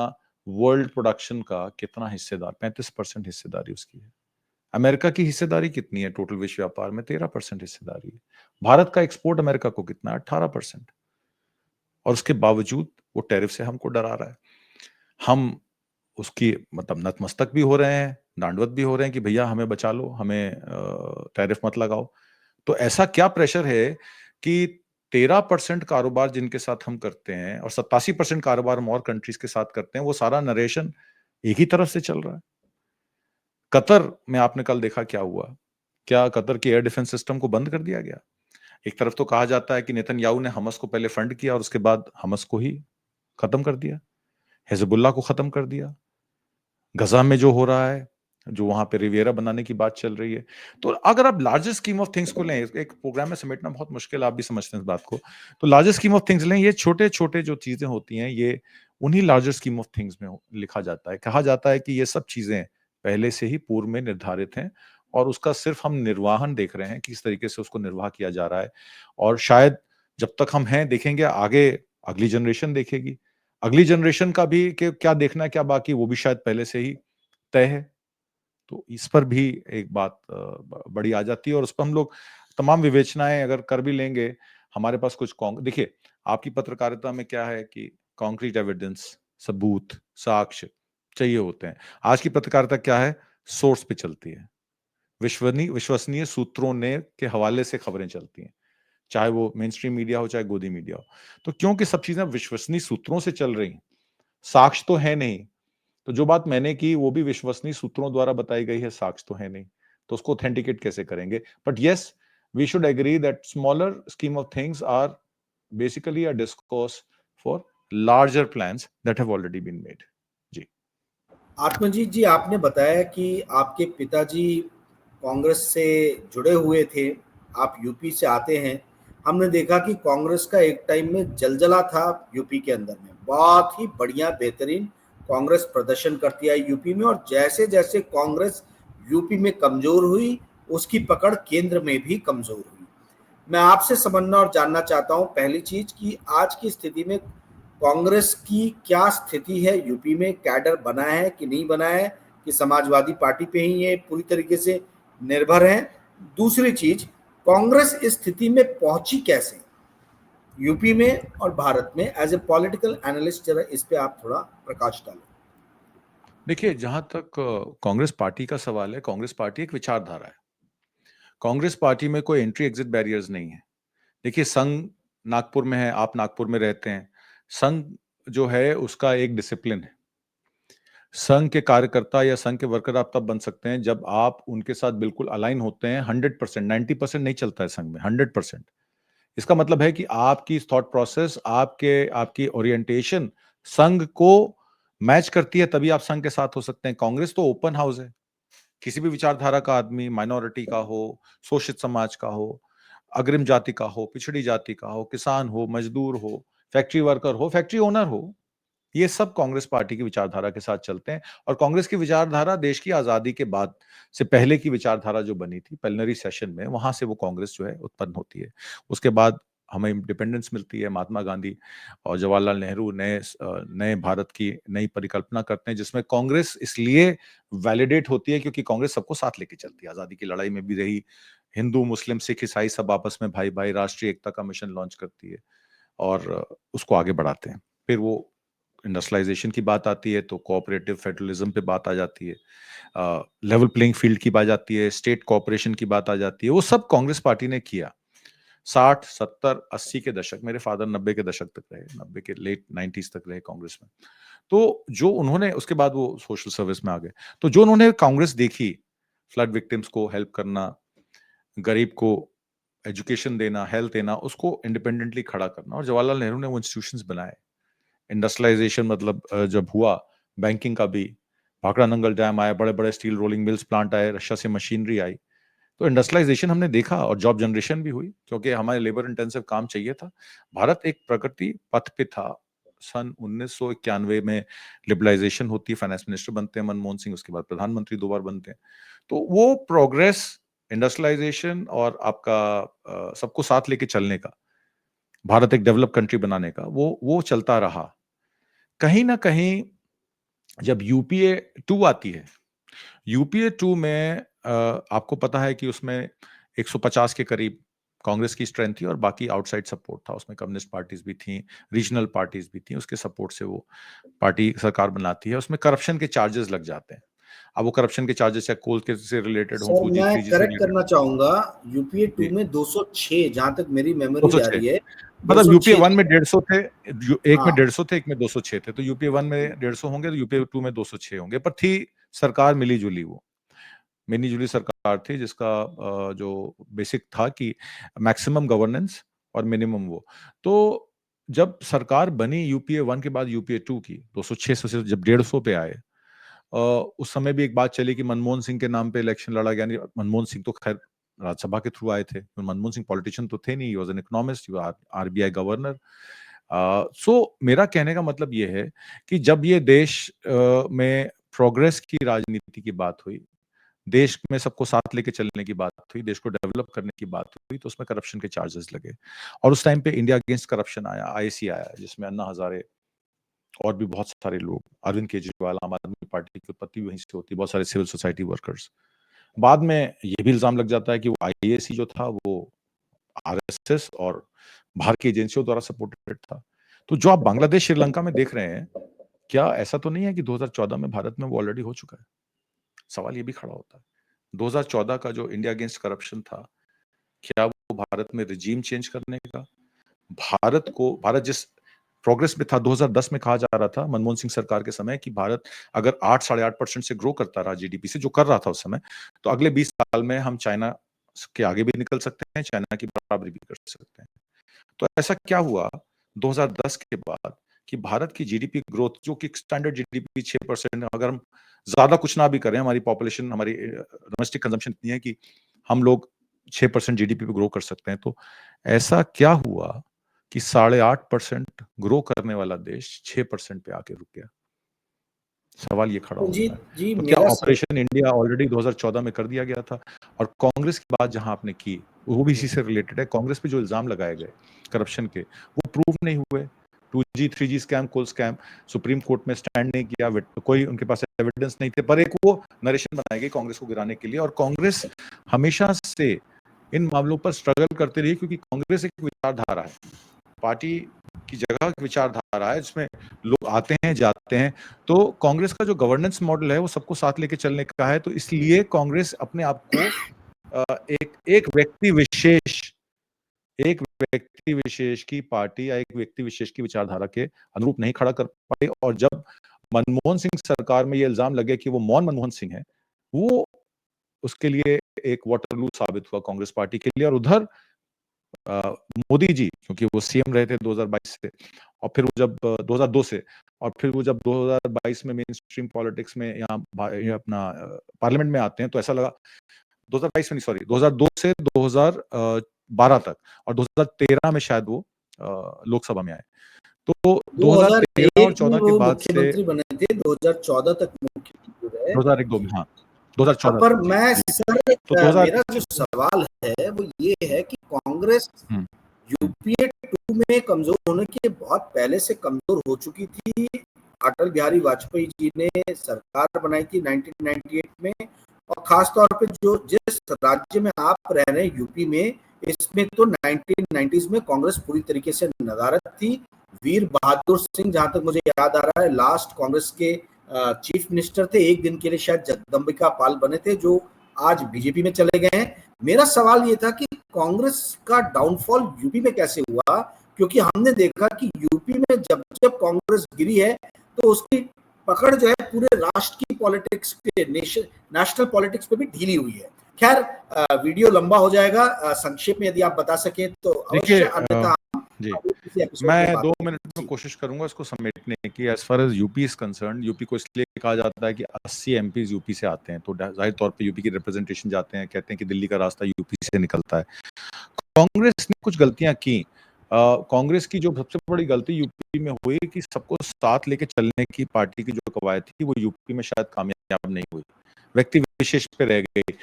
वर्ल्ड प्रोडक्शन का कितना हिस्सेदार, 35% हिस्सेदारी उसकी है। अमेरिका की हिस्सेदारी कितनी है टोटल विश्व व्यापार में? 13% हिस्सेदारी है। भारत का एक्सपोर्ट अमेरिका को कितना है? 18%। और उसके बावजूद वो टैरिफ से हमको डरा रहा है। हम उसकी मतलब नतमस्तक भी हो रहे हैं, दंडवत भी हो रहे हैं कि भैया हमें बचा लो, हमें टैरिफ मत लगाओ। तो ऐसा क्या प्रेशर है कि 13% कारोबार जिनके साथ हम करते हैं और 87% कारोबार हम और कंट्रीज के साथ करते हैं, वो सारा नरेशन एक ही तरफ से चल रहा है। कतर में आपने कल देखा क्या हुआ? क्या कतर के एयर डिफेंस सिस्टम को बंद कर दिया गया? एक तरफ तो कहा जाता है कि नेतन्याहू ने हमास को पहले फंड किया और उसके बाद हमास को ही खत्म कर दिया, हिजबुल्लाह को खत्म कर दिया। गजा में जो हो रहा है, जो वहां पे रिवियरा बनाने की बात चल रही है, तो अगर आप लार्जेस्ट स्कीम ऑफ थिंग्स को लें, एक प्रोग्राम में समेटना बहुत मुश्किल, आप भी समझते हैं इस बात को, तो लार्जेस्ट स्कीम ऑफ थिंग्स लें, ये छोटे छोटे जो चीजें होती हैं, ये उन्हीं लार्जर स्कीम ऑफ थिंग्स में लिखा जाता है। कहा जाता है कि ये सब चीजें पहले से ही पूर्व में निर्धारित हैं, और उसका सिर्फ हम निर्वाहन देख रहे हैं, किस तरीके से उसको निर्वाह किया जा रहा है। और शायद जब तक हम हैं देखेंगे, आगे अगली जनरेशन देखेगी, अगली जनरेशन का भी कि क्या देखना है क्या बाकी, वो भी शायद पहले से ही तय है। तो इस पर भी एक बात बड़ी आ जाती है, और उस पर हम लोग तमाम विवेचनाएं अगर कर भी लेंगे, हमारे पास कुछ देखिए, आपकी पत्रकारिता में क्या है कि कॉन्क्रीट एविडेंस, सबूत, साक्ष्य चाहिए होते हैं। आज की पत्रकारिता क्या है? सोर्स पे चलती है, विश्वसनीय सूत्रों ने के हवाले से खबरें चलती हैं, चाहे वो मेन स्ट्रीम मीडिया हो, चाहे गोदी मीडिया हो। तो क्योंकि सब चीजें विश्वसनीय सूत्रों से चल रही हैं, साक्ष्य तो है नहीं, तो जो बात मैंने की वो भी विश्वसनीय सूत्रों द्वारा बताई गई है, साक्ष्य तो है नहीं, तो उसको ऑथेंटिकेट कैसे करेंगे? But yes, we should agree that smaller scheme of things are basically a discourse for larger plans that have already been made. जी। आत्मजीत जी, आपने बताया कि आपके पिताजी कांग्रेस से जुड़े हुए थे, आप यूपी से आते हैं। हमने देखा कि कांग्रेस का एक टाइम में जलजला था यूपी के अंदर में, बहुत ही बढ़िया बेहतरीन कांग्रेस प्रदर्शन करती आई यूपी में, और जैसे जैसे कांग्रेस यूपी में कमजोर हुई, उसकी पकड़ केंद्र में भी कमजोर हुई। मैं आपसे समझना और जानना चाहता हूं, पहली चीज कि आज की स्थिति में कांग्रेस की क्या स्थिति है यूपी में, कैडर बना है कि नहीं बना है, कि समाजवादी पार्टी पे ही ये पूरी तरीके से निर्भर है। दूसरी चीज, कांग्रेस इस स्थिति में पहुंची कैसे यूपी में और भारत में, एज ए पॉलिटिकल एनालिस्ट, जरा इस पे आप थोड़ा प्रकाश डालें। देखिए, जहां तक कांग्रेस पार्टी का सवाल है, कांग्रेस पार्टी एक विचारधारा है। कांग्रेस पार्टी में कोई एंट्री एग्जिट बैरियर्स नहीं है। देखिए, संघ नागपुर में है, आप नागपुर में रहते हैं। संघ जो है उसका एक डिसिप्लिन है। संघ के कार्यकर्ता या संघ के वर्कर आप तब बन सकते हैं जब आप उनके साथ बिल्कुल अलाइन होते हैं। 100%, 90% नहीं चलता है संघ में, 100%। इसका मतलब है कि आपकी थॉट प्रोसेस, आपकी ओरिएंटेशन संघ को मैच करती है, तभी आप संघ के साथ हो सकते हैं। कांग्रेस तो ओपन हाउस है। किसी भी विचारधारा का आदमी, माइनॉरिटी का हो, शोषित समाज का हो, अग्रिम जाति का हो, पिछड़ी जाति का हो, किसान हो, मजदूर हो, फैक्ट्री वर्कर हो, फैक्ट्री ओनर हो, ये सब कांग्रेस पार्टी की विचारधारा के साथ चलते हैं। और कांग्रेस की विचारधारा देश की आजादी के बाद से पहले की विचारधारा जो बनी थी पल्नरी सेशन में, वहां से वो कांग्रेस जो है उत्पन्न होती है। उसके बाद हमें इंडिपेंडेंस मिलती है। महात्मा गांधी और जवाहरलाल नेहरू नए भारत की नई परिकल्पना करते हैं, जिसमें कांग्रेस इसलिए वैलिडेट होती है क्योंकि कांग्रेस सबको साथ लेके चलती है। आजादी की लड़ाई में भी रही, हिंदू मुस्लिम सिख ईसाई सब आपस में भाई भाई, राष्ट्रीय एकता का मिशन लॉन्च करती है और उसको आगे बढ़ाते हैं। फिर वो इंडस्ट्रियलाइजेशन की बात आती है तो कोऑपरेटिव फेडरलिज्म पे बात आ जाती है, लेवल प्लेइंग फील्ड की बात आती है, स्टेट कोऑपरेशन की बात आ जाती है। वो सब कांग्रेस पार्टी ने किया। 60, 70, 80 के दशक, मेरे फादर 90 के दशक तक रहे, 90 के लेट 90s तक रहे कांग्रेस में। तो जो उन्होंने, उसके बाद वो सोशल सर्विस में आ गए। तो जो उन्होंने कांग्रेस देखी, फ्लड विक्टिम्स को हेल्प करना, गरीब को एजुकेशन देना, हेल्थ देना, उसको इंडिपेंडेंटली खड़ा करना, और जवाहरलाल नेहरू ने वो इंस्टीट्यूशंस बनाए। इंडस्ट्रियलाइजेशन मतलब जब हुआ, बैंकिंग का भी, भाखड़ा नंगल डैम आया, बड़े बड़े स्टील रोलिंग मिल्स प्लांट आए, रशिया से मशीनरी आई। तो इंडस्ट्रियलाइजेशन हमने देखा और जॉब जनरेशन भी हुई क्योंकि हमारे लेबर इंटेंसिव काम चाहिए था। भारत एक प्रगति पथ पे था। सन 1991 में लिबरलाइजेशन होती है, फाइनेंस मिनिस्टर बनते हैं मनमोहन सिंह, उसके बाद प्रधानमंत्री 2 बार बनते हैं। तो वो प्रोग्रेस, इंडस्ट्रियलाइजेशन और आपका सबको साथ लेके चलने का, भारत एक डेवलप कंट्री बनाने का, वो चलता रहा। कहीं ना कहीं जब यूपीए 2 आती है, यूपीए 2 में आपको पता है कि उसमें 150 के करीब कांग्रेस की स्ट्रेंथ थी और बाकी आउटसाइड सपोर्ट था। उसमें कम्युनिस्ट पार्टीज भी थी, रीजनल पार्टीज भी थी। उसके सपोर्ट से वो पार्टी सरकार बनाती है। उसमें करप्शन के चार्जेस लग जाते हैं। अब वो करप्शन के चार्जेस या कोल के से रिलेटेड हो, सर, टू जी मैं थ्री जी से करेक्ट रिलेटेड करना चाहूंगा, यूपीए 2 जी में 206, जहां तक मेरी मेमोरी आ 206, रही है, मतलब यूपीए 206 1 में थे। 150 थे, एक में हाँ, 150 थे, एक में 206 थे। तो यूपीए 1 में 150 होंगे तो यूपीए 2 में 206 होंगे। पर थी सरकार मिली जुली, वो मिली जुली सरकार थी जिसका जो बेसिक था कि मैक्सिमम गवर्नेंस और मिनिमम वो। तो जब सरकार बनी यूपीए 1 के बाद यूपीए 2 की, 206 से जब 150 पे आए, उस समय भी एक बात चली कि मनमोहन सिंह के नाम पे इलेक्शन लड़ा गया। नहीं, मनमोहन सिंह तो खैर राज्यसभा के थ्रू आए थे। मनमोहन सिंह पॉलिटिशियन तो थे नहीं, he was an economist, he was RBI governor. So मेरा कहने का मतलब ये है कि जब ये देश में प्रोग्रेस की राजनीति की बात हुई, देश में सबको साथ लेके चलने की बात हुई, देश को डेवलप करने की बात हुई, तो उसमें करप्शन के चार्जेस लगे। और उस टाइम पे इंडिया अगेंस्ट करप्शन आया, आईएसी आया, जिसमें अन्ना हजारे और भी बहुत सारे लोग, अरविंद केजरीवाल, आम आदमी पार्टी की उत्पत्ति वहीं से होती, बहुत सारे सिविल सोसाइटी वर्कर्स। बाद में ये भी इल्जाम लग जाता है कि वो आईएसी जो था वो आरएसएस और बाहर की एजेंसियों द्वारा सपोर्टेड था। तो जो आप बांग्लादेश, श्रीलंका में देख रहे हैं, क्या ऐसा तो नहीं है कि 2014 में भारत में वो ऑलरेडी हो चुका है? सवाल ये भी खड़ा होता है। 2014 का जो इंडिया अगेंस्ट करप्शन था, क्या वो भारत में रिजीम चेंज करने का, भारत जिस प्रोग्रेस में था, 2010 में कहा जा रहा था मनमोहन सिंह सरकार के समय कि भारत अगर 8, 8.5% से ग्रो करता रहा जीडीपी से, जो कर रहा था उस समय, तो अगले 20 साल में हम चाइना के आगे भी निकल सकते हैं, चाइना की बराबरी भी कर सकते हैं। तो ऐसा क्या हुआ 2010 के बाद कि भारत की जीडीपी ग्रोथ, जो कि स्टैंडर्ड जीडीपी 6%, अगर हम ज्यादा कुछ ना भी करें, हमारी पॉपुलेशन, हमारी डोमेस्टिक कंजम्पशन इतनी है कि हम लोग 6% जीडीपी पे ग्रो कर सकते हैं, तो ऐसा क्या हुआ कि 8.5% ग्रो करने वाला देश 6% पे आके रुक गया? सवाल ये खड़ा जी होता है। जी तो क्या मेरा ऑपरेशन इंडिया ऑलरेडी 2014 में कर दिया गया था? और कांग्रेस की बात जहां आपने की, वो भी इसी से रिलेटेड है। कांग्रेस पे जो इल्जाम लगाए गए करप्शन के, वो प्रूव नहीं हुए। 2G 3G स्कैम, कोल स्कैम, सुप्रीम कोर्ट में स्टैंड नहीं किया, कोई उनके पास एविडेंस नहीं थे, पर एक वो नरेशन बनाई गई कांग्रेस को गिराने के लिए। और कांग्रेस हमेशा से इन मामलों पर स्ट्रगल करती रही, क्योंकि कांग्रेस एक विचारधारा है, पार्टी की जगह एक विचारधारा है, जिसमें लोग आते हैं जाते हैं। तो कांग्रेस का जो गवर्नेंस मॉडल है वो सबको साथ लेके चलने का है। तो इसलिए कांग्रेस अपने आप को एक व्यक्ति विशेष की पार्टी या एक व्यक्ति विशेष की विचारधारा के अनुरूप नहीं खड़ा कर पाई। और जब मनमोहन सिंह सरकार में ये इल्जाम लगे कि वो मनमोहन सिंह है, वो उसके लिए एक वाटरलू साबित हुआ कांग्रेस पार्टी के लिए। और उधर मोदी जी, क्योंकि वो सीएम रहे थे 2022 से, और फिर वो जब 2002 से, और फिर वो जब 2022 में मेन स्ट्रीम पॉलिटिक्स में ये अपना पार्लियामेंट में आते हैं, तो ऐसा लगा 2022 में नहीं, सॉरी 2002 से 2012 तक, और 2013 में शायद वो लोकसभा में आए। तो 2013 और 2001 में 14 के वो बाद से मुख्यमंत्री बने थे, 2014 तक मुख्यमंत्री रहे। 2001-2 में, हाँ 2014 पर तक, जी मैं जी। सर, तो 2000, मेरा जो सवाल है वो ये है कि कांग्रेस यूपीए 2 में कमजोर होने के बहुत पहले से कमजोर हो चुकी थी। अटल बिहारी वाजपेयी जी ने सरकार बनाई थी 1998 में, और खास तौर पे जो जिस राज्य में आप रह रहे हैं यूपी में, इसमें तो 1990s में कांग्रेस पूरी तरीके से नदारद थी। वीर बहादुर सिंह, जहां तक मुझे याद आ रहा है, लास्ट कांग्रेस के चीफ मिनिस्टर थे, एक दिन के लिए शायद जगदम्बिका पाल बने थे, जो आज बीजेपी में चले गए हैं। मेरा सवाल ये था कि कांग्रेस का डाउनफॉल यूपी में कैसे हुआ, क्योंकि हमने देखा कि यूपी में जब जब कांग्रेस गिरी है तो उसकी पकड़ जो है पूरे राष्ट्र की पॉलिटिक्स पे, नेशनल पॉलिटिक्स पे भी ढीली हुई है। खैर, वीडियो लंबा हो जाएगा, संक्षेप में यदि आप बता सकें तो अवश्य, अन्यथा जी, किसी एपिसोड में मैं बात 2 करेंगे। मिनट में कोशिश करूंगा इसको समेटने की। As far as UP is concern, UP को इसलिए कहा जाता है कि 80 एमपीज यूपी से आते हैं, तो जाहिर तौर पे यूपी की रिप्रेजेंटेशन जाते हैं, कहते हैं कि दिल्ली का रास्ता यूपी से निकलता है। कांग्रेस ने कुछ गलतियां की। कांग्रेस की जो सबसे बड़ी गलती यूपी में हुई कि सबको साथ लेके चलने की पार्टी की जो कवायद थी, वो यूपी में शायद कामयाब नहीं हुई, व्यक्ति विशेष पे रह गई।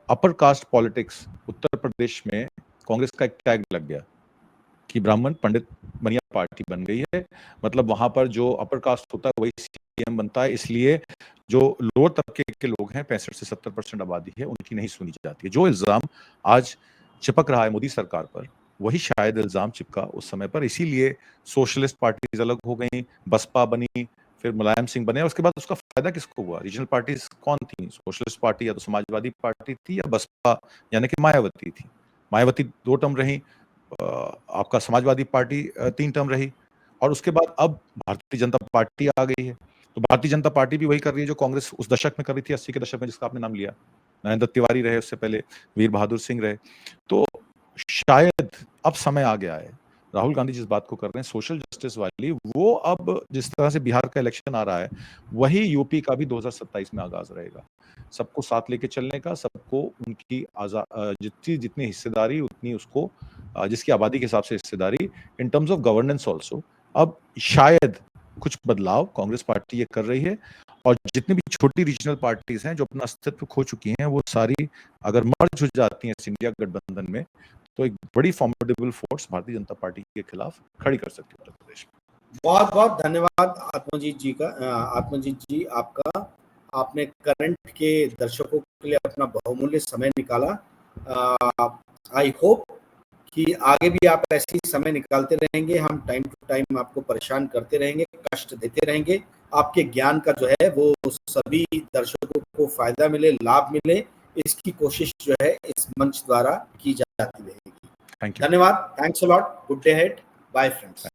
Upper caste politics, Uttar Pradesh में कांग्रेस का एक टैग लग गया कि ब्राह्मण पंडित बनिया पार्टी बन गई है, मतलब वहां पर जो अपर कास्ट होता है वही सीएम बनता है। इसलिए जो लोअर तबके के लोग हैं, 65 से 70% आबादी है, उनकी नहीं सुनी जाती है। जो इल्जाम आज चिपक रहा है मोदी सरकार पर, वही शायद इल्जाम चिपका उस समय पर। इसीलिए सोशलिस्ट पार्टीज अलग हो गई, बसपा बनी, फिर मुलायम सिंह बने। उसके बाद उसका फायदा किसको हुआ? रीजनल पार्टीज कौन थी? सोशलिस्ट पार्टी या तो समाजवादी पार्टी थी, या बसपा यानी कि मायावती थी। मायावती 2 टर्म रही, आपका समाजवादी पार्टी 3 टर्म रही, और उसके बाद अब भारतीय जनता पार्टी आ गई है। तो भारतीय जनता पार्टी भी वही कर रही है जो कांग्रेस उस दशक में कर रही थी, 80 के दशक में, जिसका आपने नाम लिया। नरेंद्र तिवारी रहे, उससे पहले वीर बहादुर सिंह रहे। तो शायद अब समय आ गया है, राहुल गांधी जिस बात को कर रहे हैं सोशल जस्टिस वाली, वो अब जिस तरह से बिहार का इलेक्शन आ रहा है, वही यूपी का भी 2027 में आगाज रहेगा। सबको साथ लेके चलने का, सबको उनकी जितनी हिस्सेदारी उतनी उसको, जिसकी आबादी के हिसाब से हिस्सेदारी, in terms of governance also. अब शायद कुछ बदलाव कांग्रेस पार्टी ये कर रही है, और जितनी भी छोटी रीजनल पार्टीज हैं जो अपना अस्तित्व खो चुकी हैं, वो सारी अगर मर्ज हो जाती हैं इंडिया गठबंधन में, तो एक बड़ी formidable force Bharatiya Janata party के खिलाफ खड़ी कर सकती है उत्तर प्रदेश में। बहुत बहुत धन्यवाद आत्मजीत जी का, आत्मजीत जी आपका। आपने करंट के दर्शकों के लिए अपना बहुमूल्य समय निकाला। आई होप कि आगे भी आप ऐसे ही समय निकालते रहेंगे। हम टाइम टू टाइम आपको परेशान करते रहेंगे, कष्ट देते रहेंगे। आपके ज्ञान का जो है वो सभी दर्शकों को फायदा मिले, लाभ मिले, इसकी कोशिश जो है इस मंच द्वारा की जाती रहेगी। Thank you. धन्यवाद, thanks a lot, good day head, bye friends.